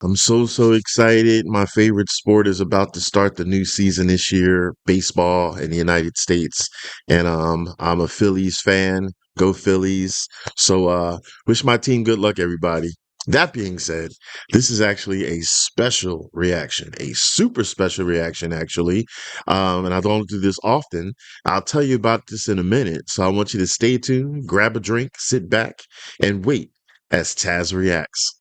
I'm so excited. My favorite sport is about to start the new season this year, baseball in the United States. And I'm a Phillies fan. Go Phillies. So wish my team good luck, everybody. That being said, this is actually a special reaction, a super special reaction, actually. And I don't do this often. I'll tell you about this in a minute. So I want you to stay tuned, grab a drink, sit back, and wait as Tazzz reacts.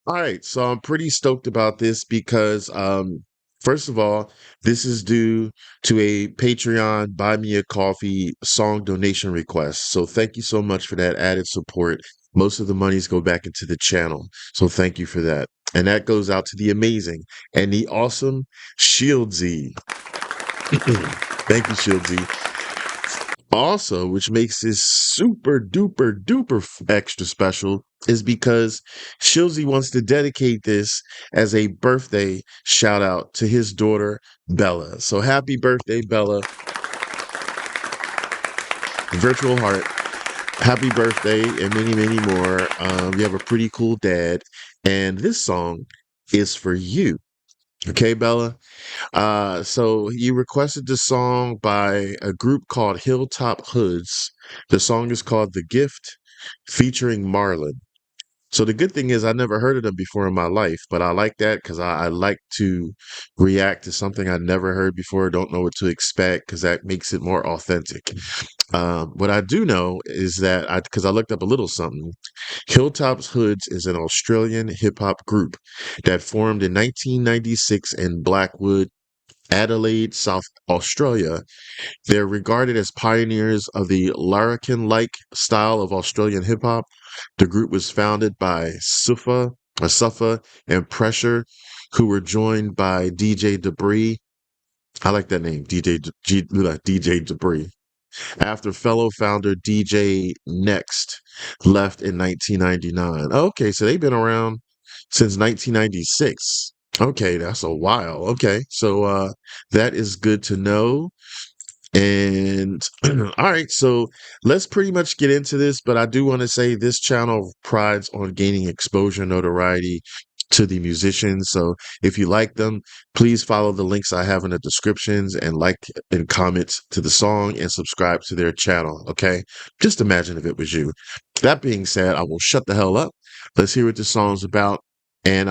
All right, so I'm pretty stoked about this because, first of all, this is due to a Patreon Buy Me a Coffee song donation request. So thank you so much for that added support. Most of the monies go back into the channel. So thank you for that. And that goes out to the amazing and the awesome Shieldsy. Thank you, Shieldsy. Also, which makes this super duper duper extra special, is because Shilzy wants to dedicate this as a birthday shout out to his daughter, Bella. So happy birthday, Bella. Virtual heart. Happy birthday and many more. You have a pretty cool dad. And this song is for you. Okay, Bella? So you requested the song by a group called Hilltop Hoods. The song is called The Gift, featuring Marlon. So the good thing is I never heard of them before in my life, but I like that because I like to react to something I never heard before, don't know what to expect, because that makes it more authentic. What I do know is that because I looked up a little something, Hilltop Hoods is an Australian hip hop group that formed in 1996 in Blackwood, Adelaide, South Australia. They're regarded as pioneers of the larrikin-like style of Australian hip hop. The group was founded by Suffa and Pressure, who were joined by DJ Debris. I like that name, DJ Debris. After fellow founder DJ Next left in 1999. Okay, so they've been around since 1996. Okay, that's a while. Okay, so that is good to know. And all right, so let's pretty much get into this, but I do want to say this channel prides on gaining exposure, notoriety to the musicians. So if you like them, please follow the links I have in the descriptions and like and comment to the song and subscribe to their channel. Okay, just imagine if it was you. That being said, I will shut the hell up. Let's hear what the song's about, and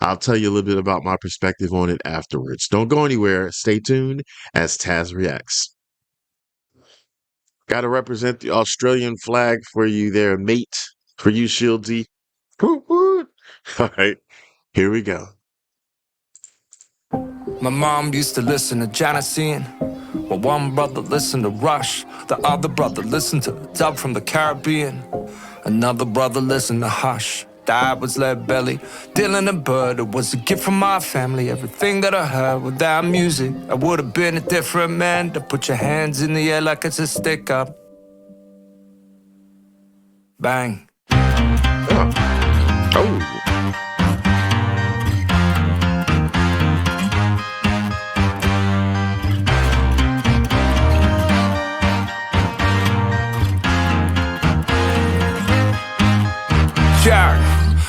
I'll tell you a little bit about my perspective on it afterwards. Don't go anywhere. Stay tuned as Tazzz reacts. Got to represent the Australian flag for you there, mate. For you, Shieldsy. Woot, woot. All right, here we go. My mom used to listen to Janacine. My one brother listened to Rush. The other brother listened to Dub from the Caribbean. Another brother listened to Hush. Dad was Lead Belly. Dylan and Bird, it was a gift from my family. Everything that I heard without music, I would have been a different man. To put your hands in the air like it's a stick up. Bang. Oh. Jack.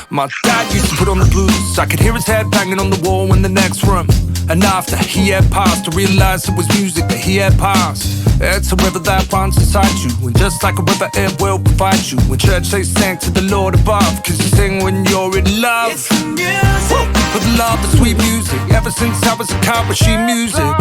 My dad used to put on the blues. I could hear his head banging on the wall in the next room. And after he had passed, I realized it was music that he had passed. It's a river that runs inside you, and just like a river it will provide you. When church says thank to the Lord above, cause you sing when you're in love. It's the music. With love and sweet music. Ever since I was a car machine music.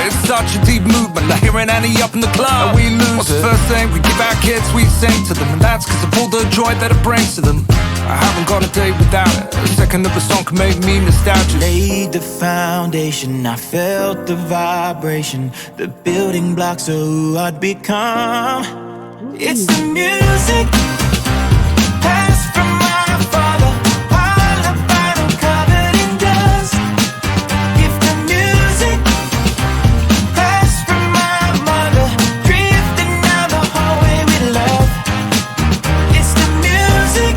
It's such a deep movement, like hearing Annie up in the club. And we lose What's it. The first thing we give our kids, we sing to them. And that's cause of all the joy that it brings to them. I haven't got a day without it. A second of a song can make me nostalgic. Laid the foundation, I felt the vibration, the building blocks of who I'd become. It's the music, passed from my father, all the vinyl covered in dust. If the music, passed from my mother, drifting down the hallway with love. It's the music.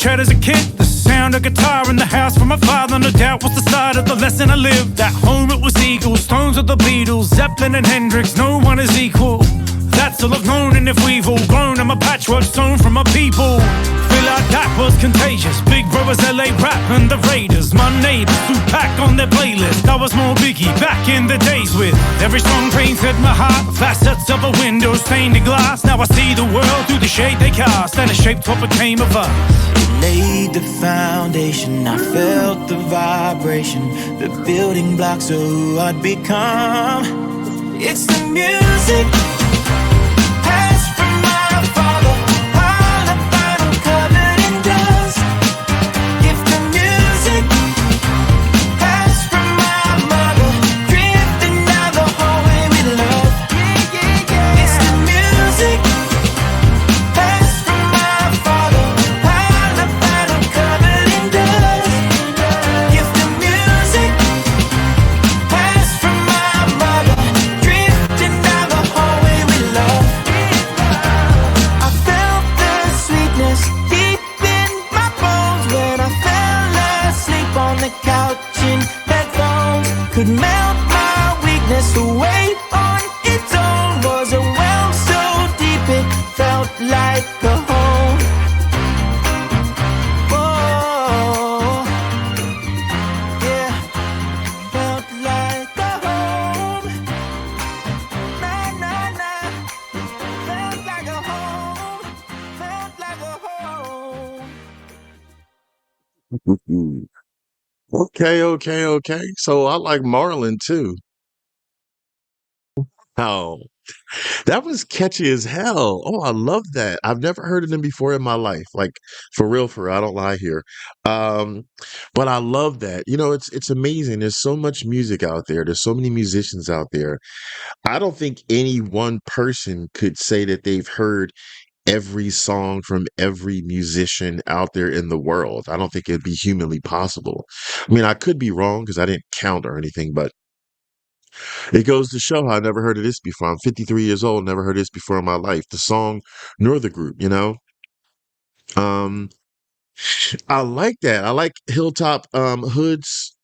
chat as a kid. The sound of guitar in the house from my father, no doubt, was the start of the lesson I lived. At home it was Eagles, Stones of the Beatles, Zeppelin and Hendrix, no one is equal. That's all I've known, and if we've all grown, I'm a patchwork stone from my people. Feel like that was contagious. Big Brothers, LA Rap and the Raiders. My neighbors who pack on their playlist. I was more Biggie back in the days with every song painted my heart. Facets of a window stained in glass. Now I see the world through the shade they cast, and it shaped what became of us. It laid the foundation, I felt the vibration, the building blocks of who I'd become. It's the music. Could melt my weakness away on its own. Was a well so deep it felt like a home. Oh, yeah, felt like a home. Nah, nah, nah, felt like a home. Felt like a home. Okay. So I like Marlon too. Oh, that was catchy as hell. Oh, I love that. I've never heard of them before in my life. Like for real, I don't lie here. Um, but I love that. You know, it's amazing. There's so much music out there. There's so many musicians out there. I don't think any one person could say that they've heard every song from every musician out there in the world. I don't think it'd be humanly possible. I mean, I could be wrong because I didn't count or anything, but it goes to show how I never heard of this before. I'm 53 years old, never heard of this before in my life. The song nor the group, you know? Um, I like that. I like Hilltop Hoods,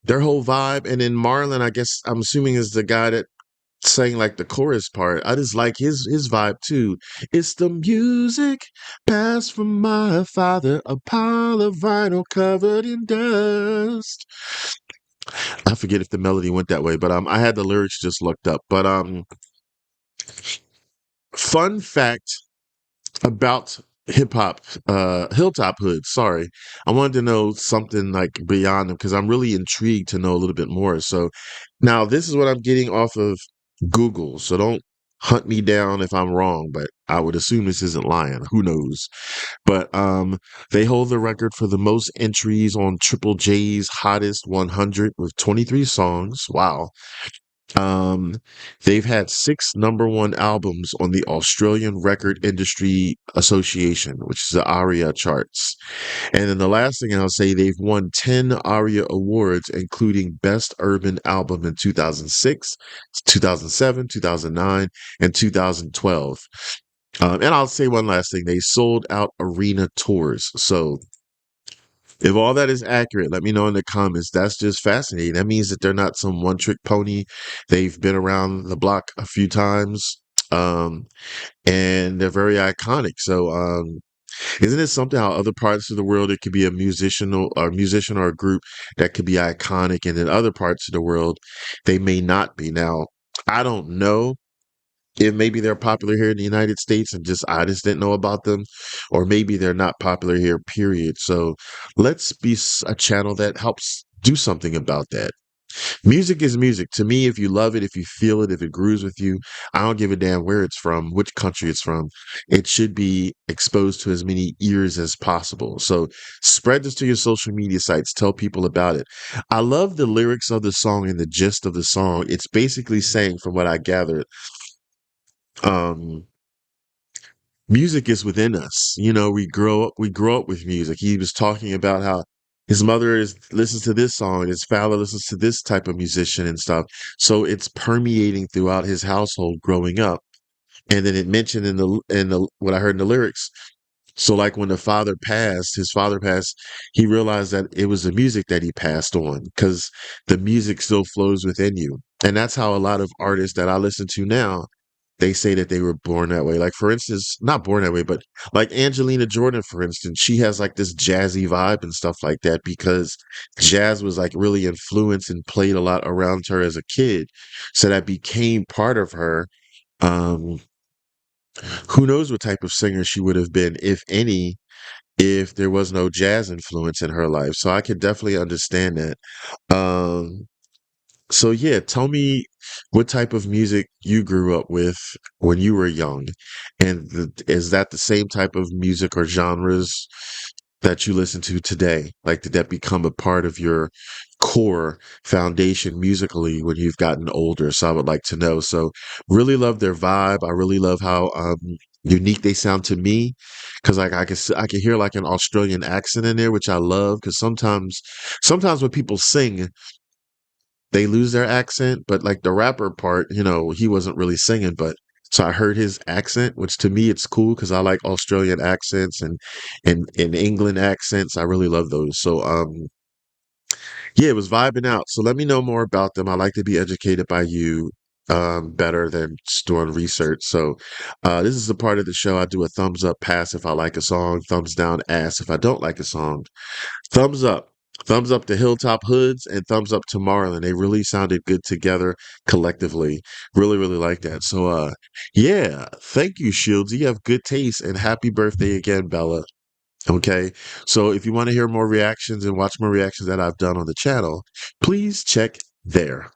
their whole vibe. And then Marlon, I guess I'm assuming is the guy that sang like the chorus part. I just like his vibe too. It's the music passed from my father, a pile of vinyl covered in dust. I forget if the melody went that way, but I had the lyrics just looked up. But fun fact about hip hop, Hilltop Hood. Sorry, I wanted to know something like beyond them because I'm really intrigued to know a little bit more. So now this is what I'm getting off of Google. So don't hunt me down if I'm wrong, but I would assume this isn't lying. Who knows? But they hold the record for the most entries on Triple J's Hottest 100 with 23 songs. Wow. Um, they've had 6 number one albums on the Australian Record Industry Association, which is the ARIA charts. And then the last thing I'll say, they've won 10 ARIA awards, including Best Urban Album in 2006, 2007, 2009, and 2012. And I'll say one last thing. They sold out arena tours. So if all that is accurate, let me know in the comments. That's just fascinating. That means that they're not some one trick pony. They've been around the block a few times. Um, and they're very iconic. So, isn't it something how other parts of the world it could be a musician or a group that could be iconic, and in other parts of the world they may not be. Now, I don't know if maybe they're popular here in the United States and just I just didn't know about them, or maybe they're not popular here, period. So let's be a channel that helps do something about that. Music is music. To me, if you love it, if you feel it, if it grooves with you, I don't give a damn where it's from, which country it's from. It should be exposed to as many ears as possible. So spread this to your social media sites. Tell people about it. I love the lyrics of the song and the gist of the song. It's basically saying, from what I gathered, um, music is within us. You know, we grow up with music. He was talking about how his mother listens to this song and his father listens to this type of musician and stuff. So it's permeating throughout his household growing up. And then it mentioned in the what I heard in the lyrics, So like when the father passed, his father passed, he realized that it was the music that he passed on because the music still flows within you. And that's how a lot of artists that I listen to now, they say that they were born that way. Like for instance, not born that way, but like Angelina Jordan, for instance, she has like this jazzy vibe and stuff like that because jazz was like really influenced and played a lot around her as a kid. So that became part of her. Um, who knows what type of singer she would have been, if any, if there was no jazz influence in her life. So I could definitely understand that. Um, so yeah, tell me what type of music you grew up with when you were young, and is that the same type of music or genres that you listen to today? Like, did that become a part of your core foundation musically when you've gotten older? So I would like to know. So really love their vibe. I really love how unique they sound to me, because like I can hear like an Australian accent in there, which I love. Because sometimes when people sing, they lose their accent, but like the rapper part, he wasn't really singing, but so I heard his accent, which to me it's cool because I like Australian accents and England accents. I really love those. So yeah, it was vibing out. So let me know more about them. I like to be educated by you better than just doing research. So this is the part of the show I do a thumbs up pass if I like a song, thumbs down ass if I don't like a song. Thumbs up. Thumbs up to Hilltop Hoods and thumbs up to Marlon. They really sounded good together collectively. Really, really like that. So yeah, thank you, Shields. You have good taste and happy birthday again, Bella. Okay. So if you want to hear more reactions and watch more reactions that I've done on the channel, please check there.